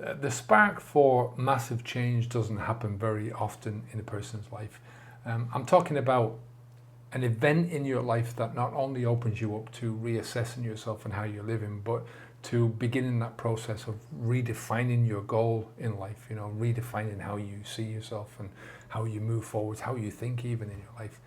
The spark for massive change doesn't happen very often in a person's life. I'm talking about an event in your life that not only opens you up to reassessing yourself and how you're living, but to beginning that process of redefining your goal in life, redefining how you see yourself and how you move forward, how you think even in your life.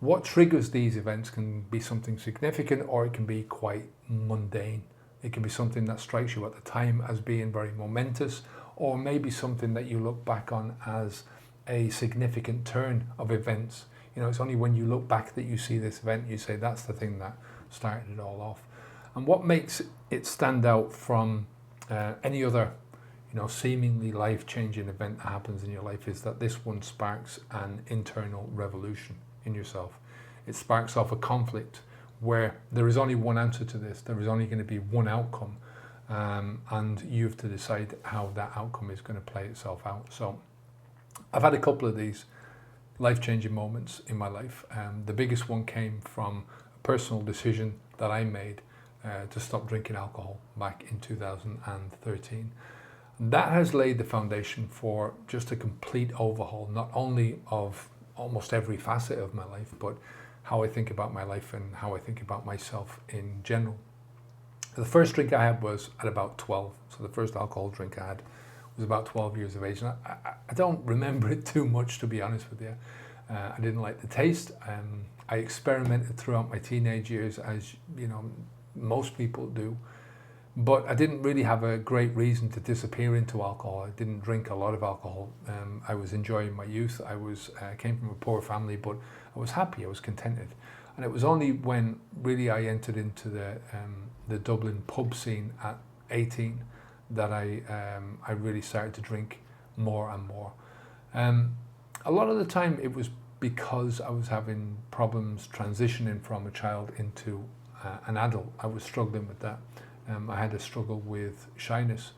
What triggers these events can be something significant, or it can be quite mundane. It can be something that strikes you at the time as being very momentous, or maybe something that you look back on as a significant turn of events. It's only when you look back that you see this event, you say that's the thing that started it all off. And what makes it stand out from any other, seemingly life-changing event that happens in your life is that this one sparks an internal revolution in yourself. It sparks off a conflict where there is only one answer to this. There is only going to be one outcome, and you have to decide how that outcome is going to play itself out. So I've had a couple of these life-changing moments in my life. The biggest one came from a personal decision that I made to stop drinking alcohol back in 2013. That has laid the foundation for just a complete overhaul, not only of almost every facet of my life, but how I think about my life and how I think about myself in general. The first drink I had was at about 12. So the first alcohol drink I had was about 12 years of age. And I don't remember it too much, to be honest with you. I didn't like the taste. I experimented throughout my teenage years, as most people do. But I didn't really have a great reason to disappear into alcohol. I didn't drink a lot of alcohol. I was enjoying my youth. I came from a poor family, but I was happy. I was contented. And it was only when really I entered into the Dublin pub scene at 18 that I really started to drink more and more. A lot of the time it was because I was having problems transitioning from a child into an adult. I was struggling with that. I had a struggle with shyness.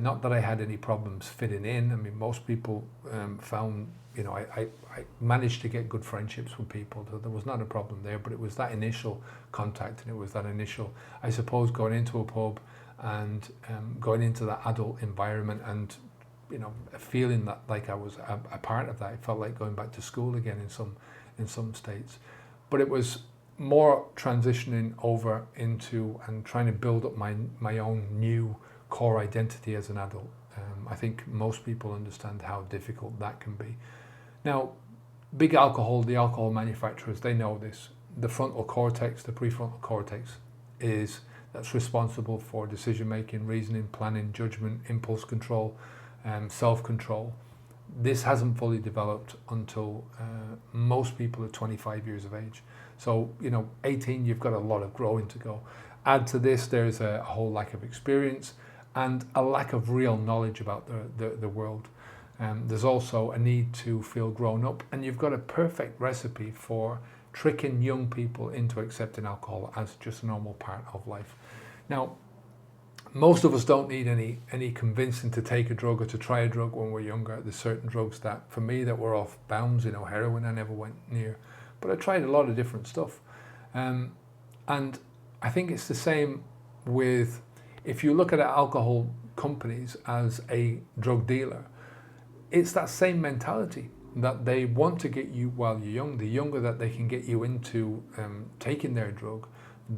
Not that I had any problems fitting in. I mean, most people found, I managed to get good friendships with people. So there was not a problem there, but it was that initial contact, and it was that initial, I suppose, going into a pub and going into that adult environment and, feeling that like I was a part of that. It felt like going back to school again in some states. But it was more transitioning over into and trying to build up my own new core identity as an adult. I think most people understand how difficult that can be. Now, the alcohol manufacturers, they know this. The frontal cortex, the prefrontal cortex, that's responsible for decision making, reasoning, planning, judgment, impulse control, self-control. This hasn't fully developed until most people are 25 years of age. So, 18, you've got a lot of growing to go. Add to this, there's a whole lack of experience and a lack of real knowledge about the world. There's also a need to feel grown up, and you've got a perfect recipe for tricking young people into accepting alcohol as just a normal part of life. Now, most of us don't need any convincing to take a drug or to try a drug when we're younger. There's certain drugs that, for me, that were off bounds. Heroin I never went near. But I tried a lot of different stuff. And I think it's the same with, if you look at alcohol companies as a drug dealer, it's that same mentality that they want to get you while you're young. The younger that they can get you into taking their drug,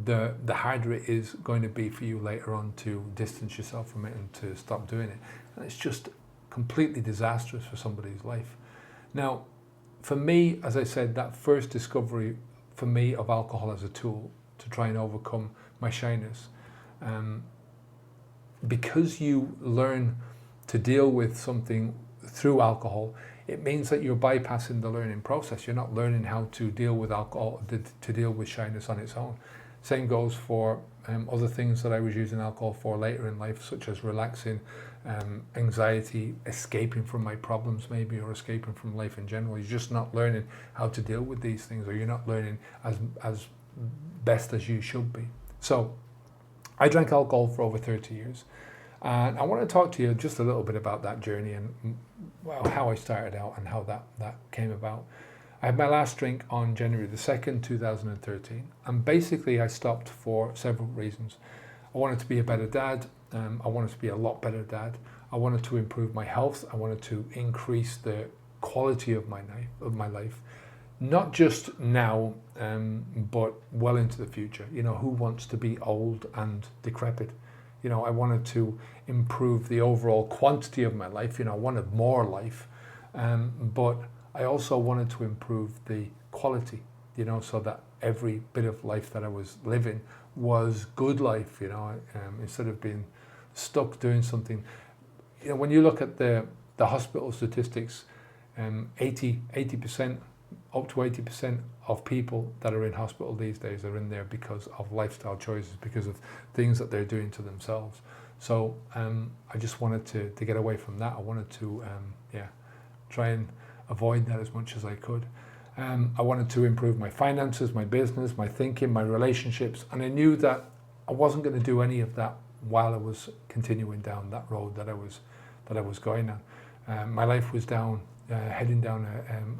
the harder it is going to be for you later on to distance yourself from it and to stop doing it. And it's just completely disastrous for somebody's life. Now, for me, as I said, that first discovery for me of alcohol as a tool to try and overcome my shyness, because you learn to deal with something through alcohol, it means that you're bypassing the learning process. You're not learning how to deal with alcohol, to deal with shyness on its own. Same goes for other things that I was using alcohol for later in life, such as relaxing, anxiety, escaping from my problems maybe, or escaping from life in general. You're just not learning how to deal with these things, or you're not learning as best as you should be. So I drank alcohol for over 30 years. And I want to talk to you just a little bit about that journey and how I started out and how that came about. I had my last drink on January the 2nd, 2013. And basically I stopped for several reasons. I wanted to be a better dad. I wanted to be a lot better dad. I wanted to improve my health. I wanted to increase the quality of my life, not just now, but well into the future. You know, who wants to be old and decrepit? You know, I wanted to improve the overall quantity of my life. You know, I wanted more life, but I also wanted to improve the quality, you know, so that every bit of life that I was living was good life, you know, instead of being stuck doing something. You know, when you look at the hospital statistics, 80%, up to 80% of people that are in hospital these days are in there because of lifestyle choices, because of things that they're doing to themselves. So I just wanted to get away from that. I wanted to try and avoid that as much as I could. I wanted to improve my finances, my business, my thinking, my relationships, and I knew that I wasn't going to do any of that while I was continuing down that road that I was going on. My life was heading down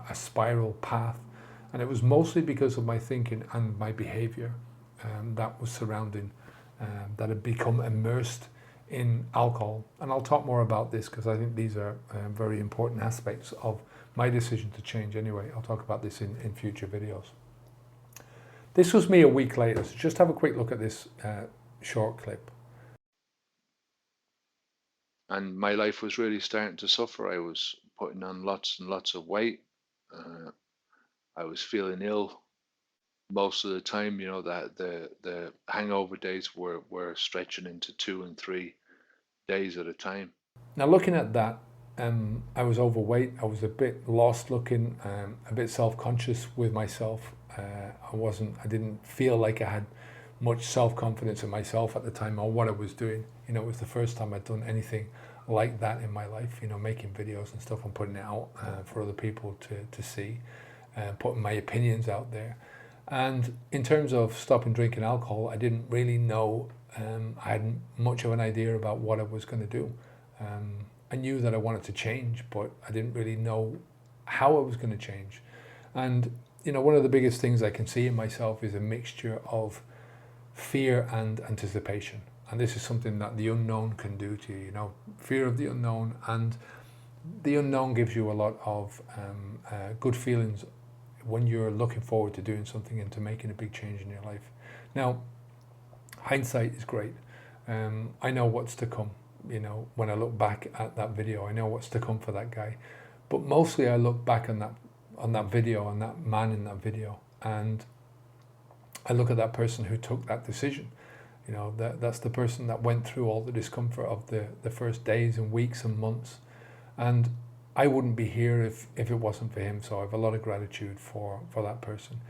a spiral path, and it was mostly because of my thinking and my behavior that was surrounding, that had become immersed in alcohol. And I'll talk more about this because I think these are very important aspects of my decision to change anyway. I'll talk about this in future videos. This was me a week later, so just have a quick look at this short clip. And my life was really starting to suffer. I was putting on lots and lots of weight. I was feeling ill most of the time. You know, that the hangover days were stretching into 2 and 3 days at a time. Now looking at that, I was overweight. I was a bit lost looking, a bit self-conscious with myself. I didn't feel like I had much self-confidence in myself at the time or what I was doing. You know, it was the first time I'd done anything like that in my life, you know, making videos and stuff and putting it out for other people to see, putting my opinions out there. And in terms of stopping drinking alcohol, I didn't really know, I hadn't much of an idea about what I was going to do. I knew that I wanted to change, but I didn't really know how I was going to change. And, you know, one of the biggest things I can see in myself is a mixture of fear and anticipation. And this is something that the unknown can do to you, you know, fear of the unknown. And the unknown gives you a lot of good feelings when you're looking forward to doing something and to making a big change in your life. Now, hindsight is great. I know what's to come. You know, when I look back at that video, I know what's to come for that guy. But mostly I look back on that video, on that man in that video, and I look at that person who took that decision. You know, that's the person that went through all the discomfort of the first days and weeks and months. And I wouldn't be here if it wasn't for him. So I have a lot of gratitude for that person.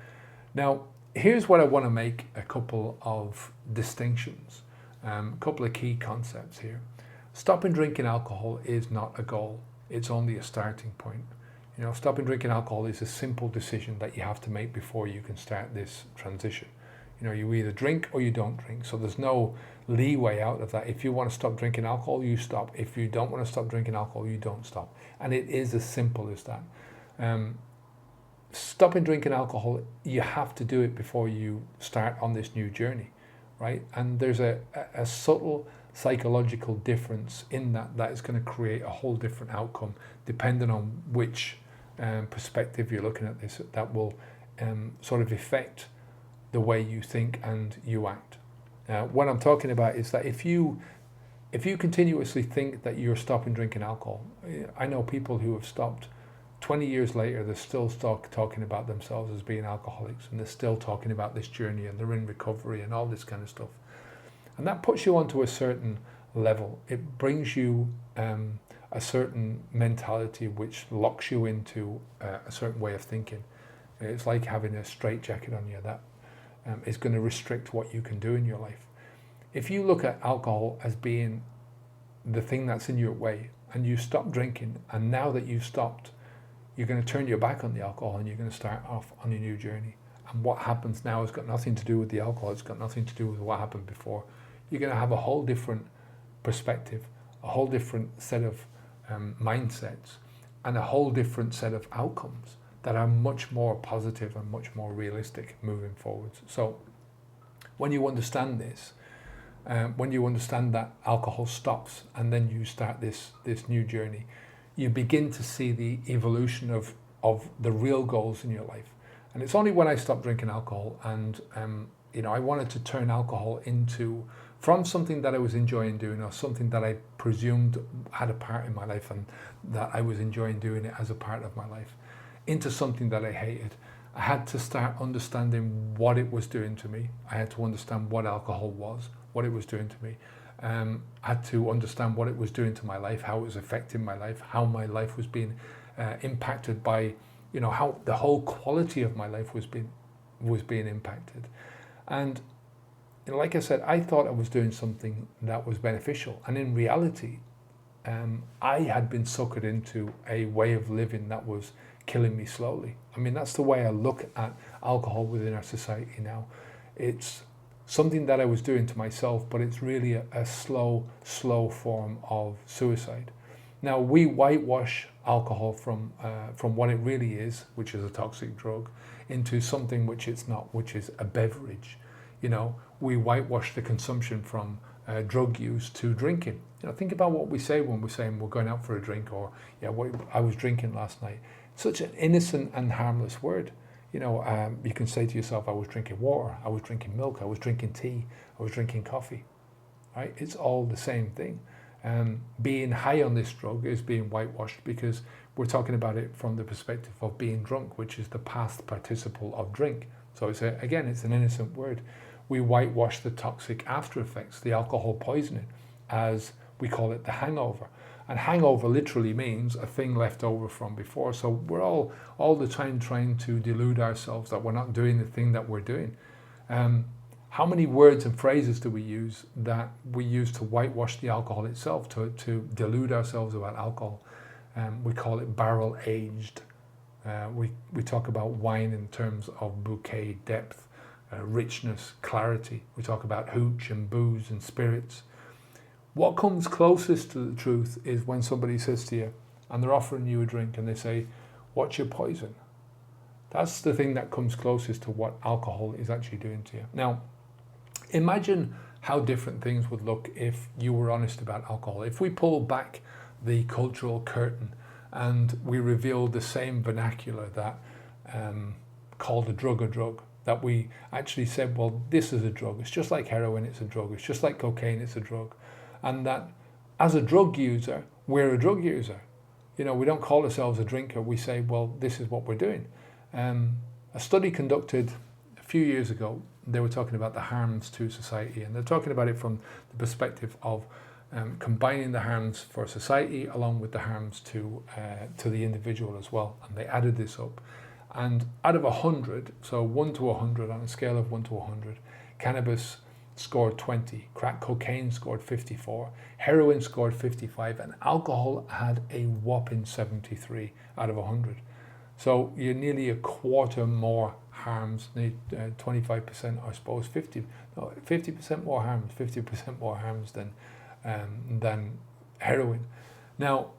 Now, here's what I want to make a couple of distinctions, a couple of key concepts here. Stopping drinking alcohol is not a goal. It's only a starting point. You know, stopping drinking alcohol is a simple decision that you have to make before you can start this transition. You know, you either drink or you don't drink. So there's no leeway out of that. If you want to stop drinking alcohol, you stop. If you don't want to stop drinking alcohol, you don't stop. And it is as simple as that. Stopping drinking alcohol, you have to do it before you start on this new journey, right? And there's a subtle psychological difference in that is going to create a whole different outcome depending on which perspective you're looking at this. That will sort of affect the way you think and you act. What I'm talking about is that if you continuously think that you're stopping drinking alcohol, I know people who have stopped 20 years later, they're still talking about themselves as being alcoholics, and they're still talking about this journey, and they're in recovery and all this kind of stuff. And that puts you onto a certain level. It brings you a certain mentality which locks you into a certain way of thinking. It's like having a straitjacket on you that is going to restrict what you can do in your life. If you look at alcohol as being the thing that's in your way, and you stop drinking, and now that you've stopped, you're going to turn your back on the alcohol and you're going to start off on a new journey. And what happens now has got nothing to do with the alcohol. It's got nothing to do with what happened before. You're going to have a whole different perspective, a whole different set of mindsets, and a whole different set of outcomes that are much more positive and much more realistic moving forwards. So when you understand this, when you understand that alcohol stops and then you start this new journey, you begin to see the evolution of the real goals in your life. And it's only when I stopped drinking alcohol and I wanted to turn alcohol from something that I was enjoying doing, or something that I presumed had a part in my life and that I was enjoying doing it as a part of my life, into something that I hated. I had to start understanding what it was doing to me. I had to understand what alcohol was, what it was doing to me. I had to understand what it was doing to my life, how it was affecting my life, how my life was being impacted by, how the whole quality of my life was being impacted. And like I said, I thought I was doing something that was beneficial, and in reality, I had been suckered into a way of living that was killing me slowly. I mean, that's the way I look at alcohol within our society now. It's something that I was doing to myself, but it's really a slow form of suicide. Now, we whitewash alcohol from what it really is, which is a toxic drug, into something which it's not, which is a beverage. We whitewash the consumption from drug use to drinking. Think about what we say when we're saying we're going out for a drink, or I was drinking last night. Such an innocent and harmless word. You can say to yourself, I was drinking water, I was drinking milk, I was drinking tea, I was drinking coffee. Right? It's all the same thing. Being high on this drug is being whitewashed because we're talking about it from the perspective of being drunk, which is the past participle of drink. So it's an innocent word. We whitewash the toxic after effects, the alcohol poisoning, as we call it, the hangover. And hangover literally means a thing left over from before. So we're all the time trying to delude ourselves that we're not doing the thing that we're doing. How many words and phrases do we use that we use to whitewash the alcohol itself, to delude ourselves about alcohol? We call it barrel aged. We talk about wine in terms of bouquet, depth, richness, clarity. We talk about hooch and booze and spirits. What comes closest to the truth is when somebody says to you, and they're offering you a drink, and they say, "What's your poison?" That's the thing that comes closest to what alcohol is actually doing to you. Now, imagine how different things would look if you were honest about alcohol. If we pull back the cultural curtain and we reveal the same vernacular that called a drug, that we actually said, well, this is a drug. It's just like heroin, it's a drug. It's just like cocaine, it's a drug. And that as a drug user, we're a drug user. We don't call ourselves a drinker. We say, well, this is what we're doing. A study conducted a few years ago, they were talking about the harms to society, and they're talking about it from the perspective of combining the harms for society along with the harms to the individual as well. And they added this up. And out of 100, so 1 to 100 on a scale of 1 to 100, cannabis scored 20, crack cocaine scored 54, heroin scored 55, and alcohol had a whopping 73 out of 100. So you're nearly a quarter more harms, 25%, I suppose, 50% more harms, 50% more harms than heroin. Now,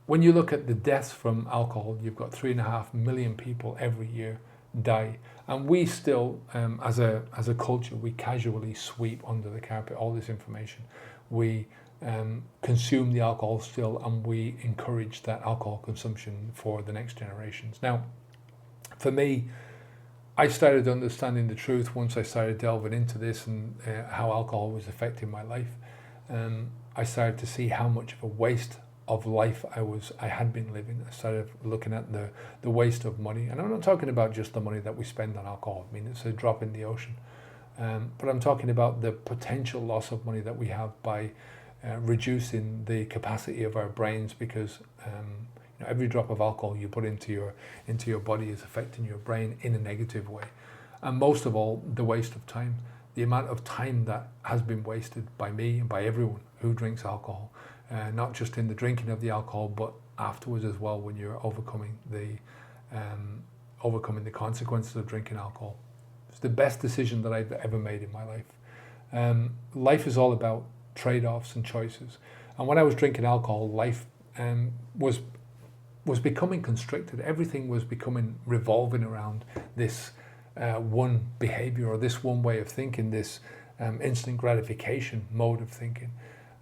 when you look at the deaths from alcohol, you've got 3.5 million people every year die, and we still, as a culture, we casually sweep under the carpet all this information. We consume the alcohol still, and we encourage that alcohol consumption for the next generations. Now, for me, I started understanding the truth once I started delving into this and how alcohol was affecting my life. I started to see how much of a waste of life I had been living. I started looking at the waste of money, and I'm not talking about just the money that we spend on alcohol. I mean, it's a drop in the ocean, but I'm talking about the potential loss of money that we have by reducing the capacity of our brains, because every drop of alcohol you put into your body is affecting your brain in a negative way. And most of all, the waste of time, the amount of time that has been wasted by me and by everyone who drinks alcohol. Not just in the drinking of the alcohol, but afterwards as well, when you're overcoming the consequences of drinking alcohol. It's the best decision that I've ever made in my life. Life is all about trade-offs and choices. And when I was drinking alcohol, life was becoming constricted. Everything was becoming revolving around this one behavior, or this one way of thinking, this instant gratification mode of thinking.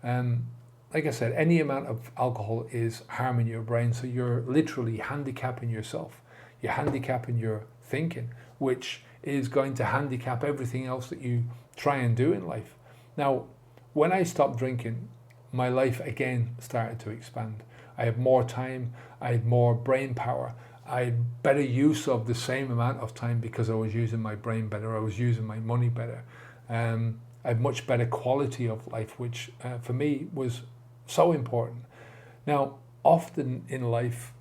Like I said, any amount of alcohol is harming your brain, so you're literally handicapping yourself. You're handicapping your thinking, which is going to handicap everything else that you try and do in life. Now, when I stopped drinking, my life again started to expand. I had more time, I had more brain power, I had better use of the same amount of time because I was using my brain better, I was using my money better. I had much better quality of life, which for me was so important. Now, often in life,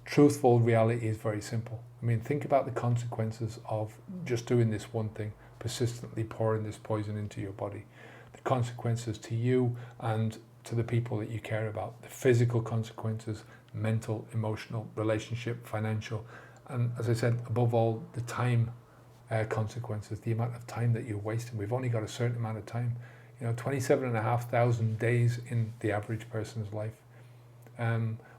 truthful reality is very simple. I mean, think about the consequences of just doing this one thing, persistently pouring this poison into your body. The consequences to you and to the people that you care about, the physical consequences, mental, emotional, relationship, financial, and as I said, above all, the time consequences, the amount of time that you're wasting. We've only got a certain amount of time, 27,500 days in the average person's life.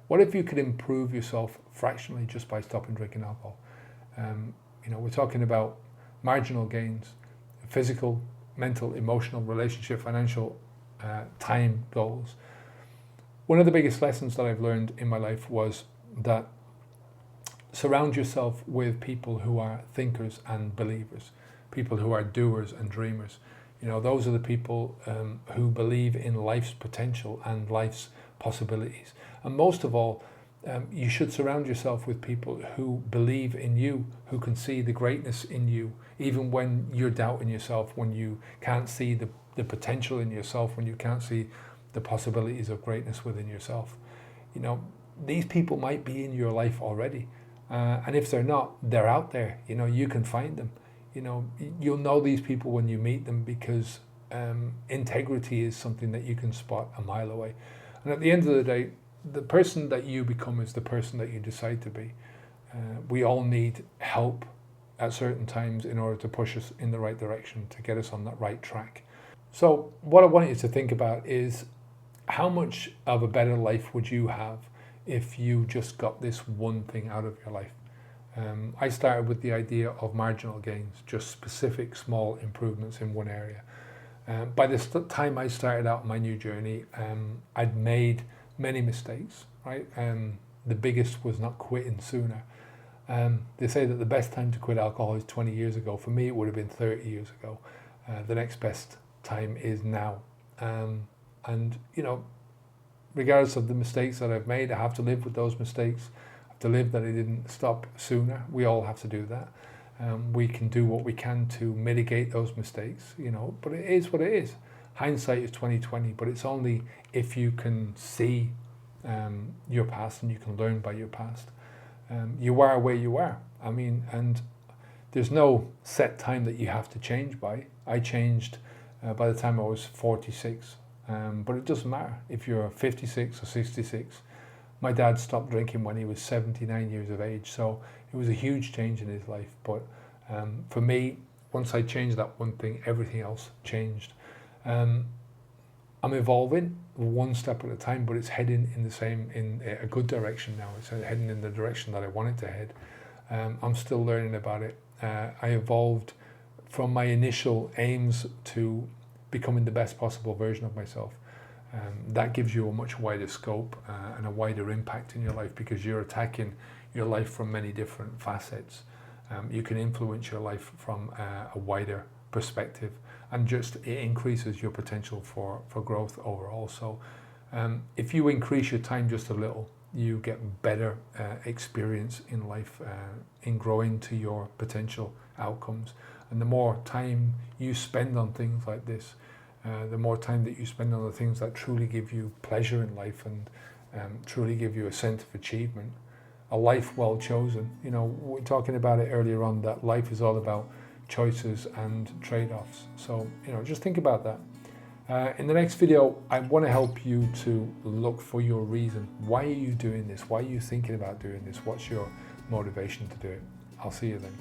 What if you could improve yourself fractionally just by stopping drinking alcohol? We're talking about marginal gains, physical, mental, emotional, relationship, financial, time goals. One of the biggest lessons that I've learned in my life was that surround yourself with people who are thinkers and believers, people who are doers and dreamers. Those are the people who believe in life's potential and life's possibilities. And most of all, you should surround yourself with people who believe in you, who can see the greatness in you, even when you're doubting yourself, when you can't see the potential in yourself, when you can't see the possibilities of greatness within yourself. These people might be in your life already. And if they're not, they're out there. You can find them. You'll know these people when you meet them because integrity is something that you can spot a mile away. And at the end of the day, the person that you become is the person that you decide to be. We all need help at certain times in order to push us in the right direction, to get us on that right track. So what I want you to think about is how much of a better life would you have if you just got this one thing out of your life? I started with the idea of marginal gains, just specific small improvements in one area. By the time I started out my new journey, I'd made many mistakes, right? The biggest was not quitting sooner. They say that the best time to quit alcohol is 20 years ago. For me, it would have been 30 years ago. The next best time is now. And regardless of the mistakes that I've made, I have to live with those mistakes. I have to live that I didn't stop sooner. We all have to do that. We can do what we can to mitigate those mistakes, but it is what it is. Hindsight is 20/20, but it's only if you can see your past and you can learn by your past. You are where you are. And there's no set time that you have to change by. I changed by the time I was 46. But it doesn't matter if you're 56 or 66. My dad stopped drinking when he was 79 years of age, so it was a huge change in his life. But for me, once I changed that one thing, everything else changed. I'm evolving one step at a time, but it's heading in a good direction now. It's heading in the direction that I want it to head. I'm still learning about it. I evolved from my initial aims to becoming the best possible version of myself. That gives you a much wider scope and a wider impact in your life because you're attacking your life from many different facets. You can influence your life from a wider perspective, and just it increases your potential for growth overall. So if you increase your time just a little, you get better experience in life, in growing to your potential outcomes. And the more time you spend on things like this, the more time that you spend on the things that truly give you pleasure in life and truly give you a sense of achievement, a life well chosen. We're talking about it earlier on, that life is all about choices and trade-offs. So, just think about that. In the next video, I want to help you to look for your reason. Why are you doing this? Why are you thinking about doing this? What's your motivation to do it? I'll see you then.